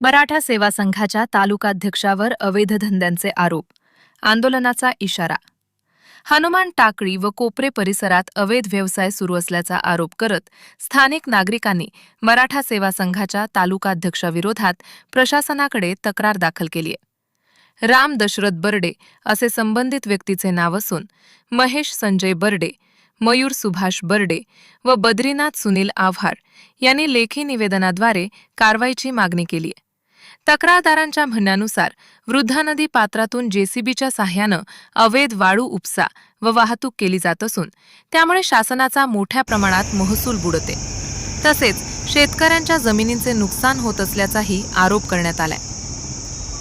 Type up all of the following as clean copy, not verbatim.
मराठा सेवा संघाच्या तालुकाध्यक्षावर अवैध धंद्यांचे आरोप, आंदोलनाचा इशारा. हनुमान टाकळी व कोपरे परिसरात अवैध व्यवसाय सुरू असल्याचा आरोप करत स्थानिक नागरिकांनी मराठा सेवा संघाच्या तालुकाध्यक्षाविरोधात प्रशासनाकडे तक्रार दाखल केली आहे. राम दशरथ बर्डे असे संबंधित व्यक्तीचे नाव असून महेश संजय बर्डे, मयूर सुभाष बर्डे व बद्रीनाथ सुनील आव्हार यांनी लेखी निवेदनाद्वारे कारवाईची मागणी केली आहे. तक्रारदारांच्या म्हणण्यानुसार वृद्धा नदी पात्रातून जेसीबीच्या साह्यानं अवैध वाळू उपसा व वाहतूक केली जात असून त्यामुळे शासनाचा मोठ्या प्रमाणात महसूल बुडते. तसेच शेतकऱ्यांच्या जमिनींचे नुकसान होत असल्याचाही आरोप करण्यात आलाय.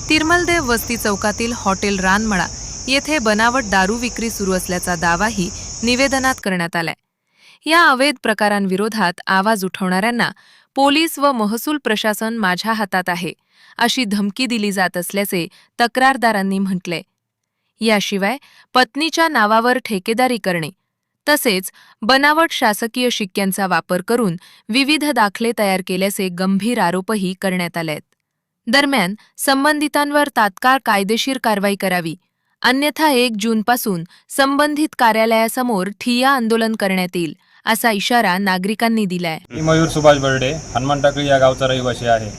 तिरमलदेव वस्ती चौकातील हॉटेल रानमळा येथे बनावट दारू विक्री सुरू असल्याचा दावाही निवेदनात करण्यात आलाय. या अवैध प्रकारांविरोधात आवाज उठवणाऱ्यांना पोलीस व महसूल प्रशासन माझ्या हातात आहे अशी धमकी दिली जात असल्याचे तक्रारदारांनी म्हटले. याशिवाय पत्नीच्या नावावर ठेकेदारी करणे तसेच बनावट शासकीय शिक्क्यांचा वापर करून विविध दाखले तयार केल्याचे गंभीर आरोपही करण्यात आले आहेत. दरम्यान संबंधितांवर तात्काळ कायदेशीर कारवाई करावी, अन्यथा 1 जूनपासून संबंधित कार्यालयासमोर ठिय्या आंदोलन करण्यात येईल असा इशारा नागरिकांनी दिलाय. मी मयूर सुभाष बर्डे हनुमान टाकळी या गावचा रहिवासी आहे.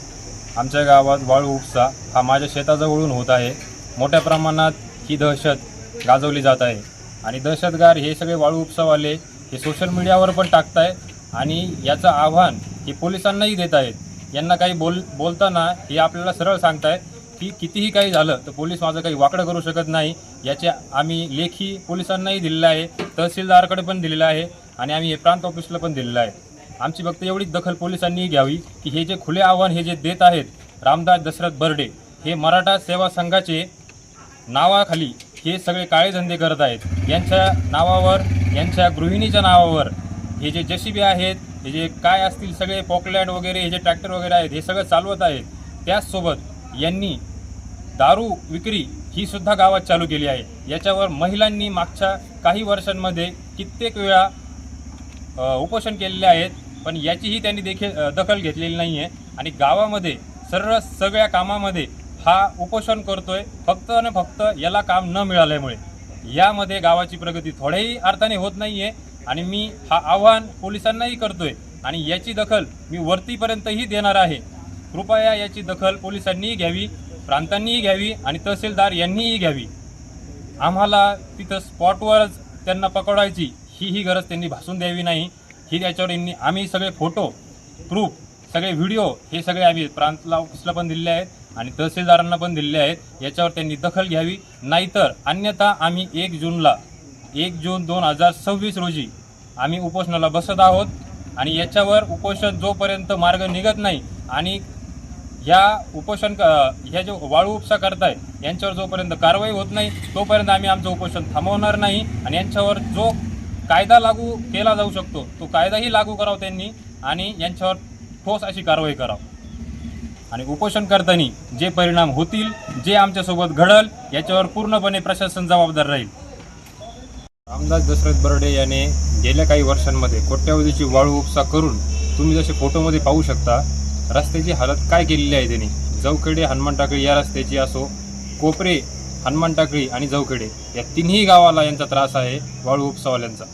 आमच्या गावात वाळू उपसा हा माझ्या शेताजवळून होत आहे. मोठ्या प्रमाणात ही दहशत गाजवली जात आहे आणि दहशतगार हे सगळे वाळू उपसावाले हे सोशल मीडियावर पण टाकताय आणि याचं आव्हान हे पोलिसांनाही देत आहेत. यांना काही बोलताना हे आपल्याला सरळ सांगतायत की कितीही काही झालं तर पोलीस माझं काही वाकडं करू शकत नाही. याचे आम्ही लेखी पोलिसांनाही दिलेलं आहे, तहसीलदारकडे पण दिलेलं आहे आणि आम्ही हे प्रांत ऑफिसला पण दिलेलं आहे. आमची फक्त एवढीच दखल पोलिसांनी घ्यावी की हे जे खुले आव्हान हे जे देत आहेत रामदास दशरथ बर्डे हे मराठा सेवा संघाचे नावाखाली हे सगळे काळे धंदे करत आहेत. यांच्या नावावर, यांच्या गृहिणीच्या नावावर हे जे जेसीबी आहेत, हे जे काय असतील सगळे पॉकलँड वगैरे हे जे ट्रॅक्टर वगैरे आहेत हे सगळं चालवत आहेत. त्याचसोबत यांनी दारू विक्री ही सुद्धा गावात चालू केली आहे. याच्यावर महिलांनी मागच्या काही वर्षांमध्ये कित्येक वेळा उपोषण केलेले आहेत, पण याचीही त्यांनी दखल घेतलेली नाही आहे आणि गावामध्ये सर्व सगळ्या कामामध्ये हा उपोषण करतोय फक्त आणि फक्त याला काम न मिळाल्यामुळे. यामध्ये गावाची प्रगती थोड्याही अर्थाने होत नाही आहे आणि मी हा आव्हान पोलिसांनाही करतोय आणि याची दखल मी वरतीपर्यंतही देणार आहे. कृपया याची दखल पोलिसांनीही घ्यावी, प्रांतांनीही घ्यावी आणि तहसीलदार यांनीही घ्यावी. आम्हाला तिथं स्पॉटवरच त्यांना पकडायची ही गरज त्यांनी भासून द्यावी नाही. ही त्याच्यावर आम्ही सगळे फोटो, प्रूफ, सगळे व्हिडिओ हे सगळे आम्ही प्रांत ऑफिसला पण दिलेले आहेत आणि तहसीलदारांना पण दिलेले आहेत. याच्यावर त्यांनी दखल घ्यावी, नाहीतर अन्यथा आम्ही 1 जून 2026 रोजी आम्ही उपोषणाला बसत आहोत आणि याच्यावर उपोषण जोपर्यंत मार्ग निघत नाही आणि ह्या जो वाळू उपसा करताय यांच्यावर जोपर्यंत कारवाई होत नाही तोपर्यंत आम्ही आमचं उपोषण थांबवणार नाही आणि यांच्यावर जो कायदा लागू केला जाऊ शकतो तो कायदाही लागू करावा त्यांनी आणि यांच्यावर ठोस अशी कारवाई करावी आणि उपोषण करताना जे परिणाम होतील, जे आमच्यासोबत घडल याच्यावर पूर्णपणे प्रशासन जबाबदार राहील. रामदास दशरथ बर्डे याने गेल्या काही वर्षांमध्ये कोट्यावधीची वाळू उपसा करून तुम्ही जसे फोटोमध्ये पाहू शकता रस्त्याची हालत काय केलेली आहे त्यांनी. जवखेडे हनुमान टाकळी या रस्त्याची असो, कोपरे, हनुमान टाकळी आणि जवखेडे या तिन्ही गावाला यांचा त्रास आहे वाळू उपसावाल्यांचा.